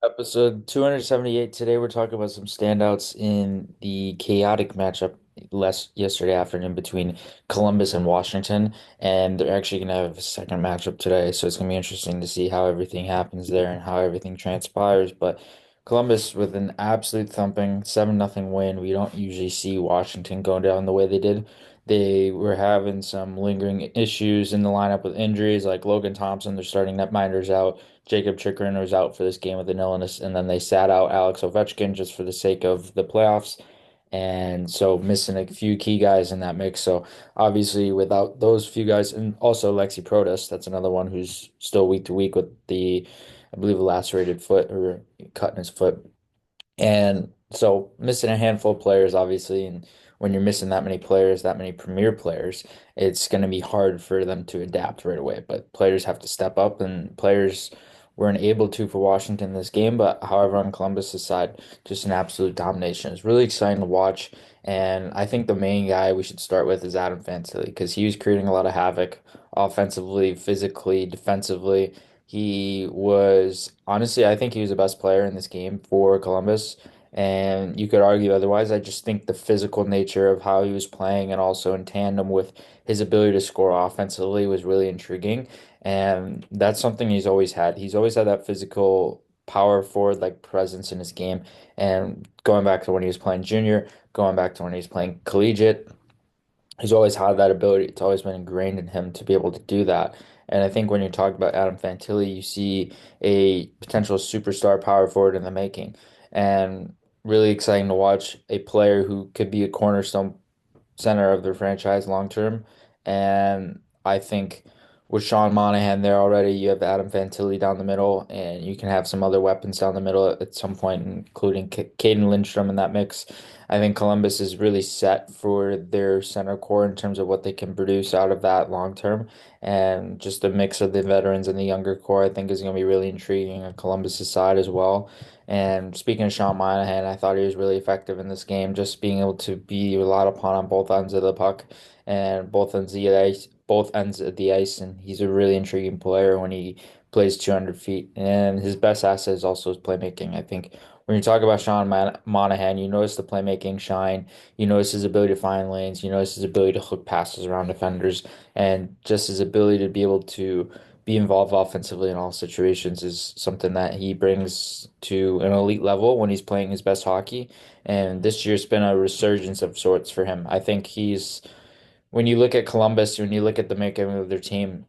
Episode 278. Today we're talking about some standouts in the chaotic matchup last yesterday afternoon between Columbus and Washington. And they're actually going to have a second matchup today. So it's going to be interesting to see how everything happens there and how everything transpires. But Columbus with an absolute thumping 7-0 win. We don't usually see Washington going down the way they did. They were having some lingering issues in the lineup with injuries, like Logan Thompson, their starting netminder's out. Jacob Chikrin was out for this game with an illness, and then they sat out Alex Ovechkin just for the sake of the playoffs. And so missing a few key guys in that mix. So obviously without those few guys, and also Lexi Protas, that's another one who's still week to week with I believe, a lacerated foot or cut in his foot. And so missing a handful of players, obviously, and when you're missing that many players, that many premier players, it's going to be hard for them to adapt right away. But players have to step up, and players weren't able to for Washington this game. But however, on Columbus's side, just an absolute domination. It's really exciting to watch. And I think the main guy we should start with is Adam Fantilli because he was creating a lot of havoc offensively, physically, defensively. He was honestly, I think he was the best player in this game for Columbus, and you could argue otherwise. I just think the physical nature of how he was playing and also in tandem with his ability to score offensively was really intriguing, and that's something he's always had. He's always had that physical power forward like presence in his game, and going back to when he was playing junior, going back to when he was playing collegiate. He's always had that ability. It's always been ingrained in him to be able to do that. And I think when you talk about Adam Fantilli, you see a potential superstar power forward in the making. And really exciting to watch a player who could be a cornerstone center of their franchise long term. And I think with Sean Monahan there already, you have Adam Fantilli down the middle, and you can have some other weapons down the middle at some point, including Caden Lindstrom in that mix. I think Columbus is really set for their center core in terms of what they can produce out of that long term. And just a mix of the veterans and the younger core, I think, is going to be really intriguing on Columbus's side as well. And speaking of Sean Monahan, I thought he was really effective in this game, just being able to be relied upon on both ends of the puck and both ends of the ice. And he's a really intriguing player when he plays 200 feet. And his best asset is also his playmaking. I think when you talk about Monahan, you notice the playmaking shine, you notice his ability to find lanes, you notice his ability to hook passes around defenders, and just his ability to be able to be involved offensively in all situations is something that he brings to an elite level when he's playing his best hockey. And this year's been a resurgence of sorts for him. I think when you look at Columbus, when you look at the makeup of their team,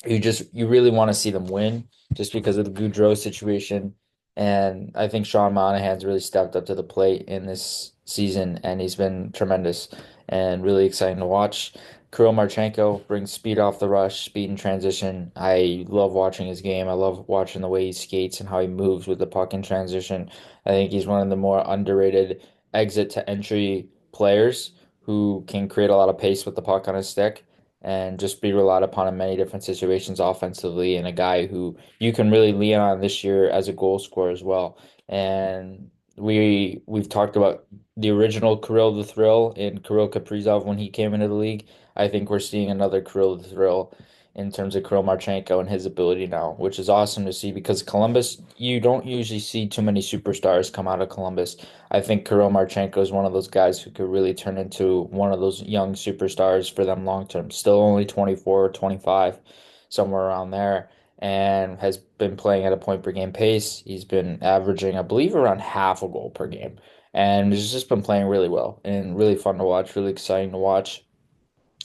you really want to see them win just because of the Goudreau situation. And I think Sean Monahan's really stepped up to the plate in this season, and he's been tremendous and really exciting to watch. Kirill Marchenko brings speed off the rush, speed in transition. I love watching his game. I love watching the way he skates and how he moves with the puck in transition. I think he's one of the more underrated exit to entry players who can create a lot of pace with the puck on his stick and just be relied upon in many different situations offensively, and a guy who you can really lean on this year as a goal scorer as well. And we've talked about the original Kirill the Thrill and Kirill Kaprizov when he came into the league. I think we're seeing another Kirill the Thrill in terms of Kirill Marchenko and his ability now, which is awesome to see because Columbus, you don't usually see too many superstars come out of Columbus. I think Kirill Marchenko is one of those guys who could really turn into one of those young superstars for them long term. Still only 24 or 25, somewhere around there, and has been playing at a point per game pace. He's been averaging, I believe, around half a goal per game, and he's just been playing really well and really fun to watch, really exciting to watch.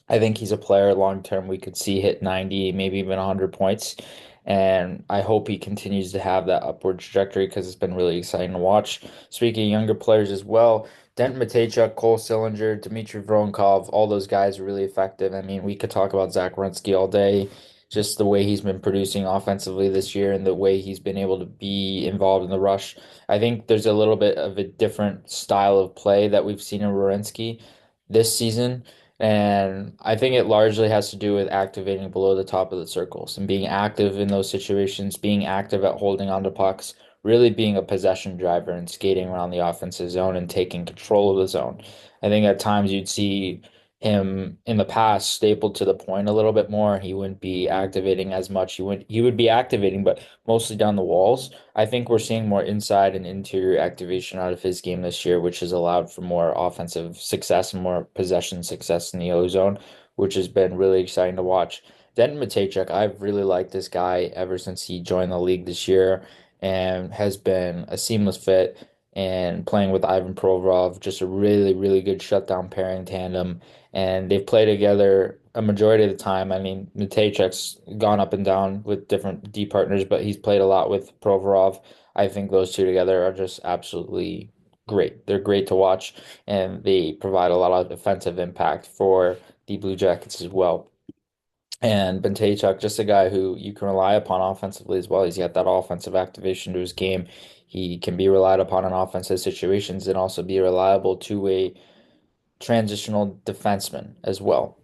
I think he's a player long term we could see hit 90, maybe even 100 points. And I hope he continues to have that upward trajectory because it's been really exciting to watch. Speaking of younger players as well, Denton Mateychuk, Cole Sillinger, Dmitry Voronkov, all those guys are really effective. I mean, we could talk about Zach Werenski all day, just the way he's been producing offensively this year and the way he's been able to be involved in the rush. I think there's a little bit of a different style of play that we've seen in Werenski this season. And I think it largely has to do with activating below the top of the circles and being active in those situations, being active at holding onto pucks, really being a possession driver and skating around the offensive zone and taking control of the zone. I think at times you'd see him in the past stapled to the point a little bit more. He wouldn't be activating as much. He would be activating, but mostly down the walls. I think we're seeing more inside and interior activation out of his game this year, which has allowed for more offensive success and more possession success in the O zone, which has been really exciting to watch. Denton Matejčuk, I've really liked this guy ever since he joined the league this year and has been a seamless fit. And playing with Ivan Provorov, just a really, really good shutdown pairing tandem, and they've played together a majority of the time. I mean, Matejčuk's gone up and down with different D partners, but he's played a lot with Provorov. I think those two together are just absolutely great. They're great to watch, and they provide a lot of defensive impact for the Blue Jackets as well. And Bentaychuk, just a guy who you can rely upon offensively as well. He's got that offensive activation to his game. He can be relied upon in offensive situations and also be a reliable two-way transitional defenseman as well.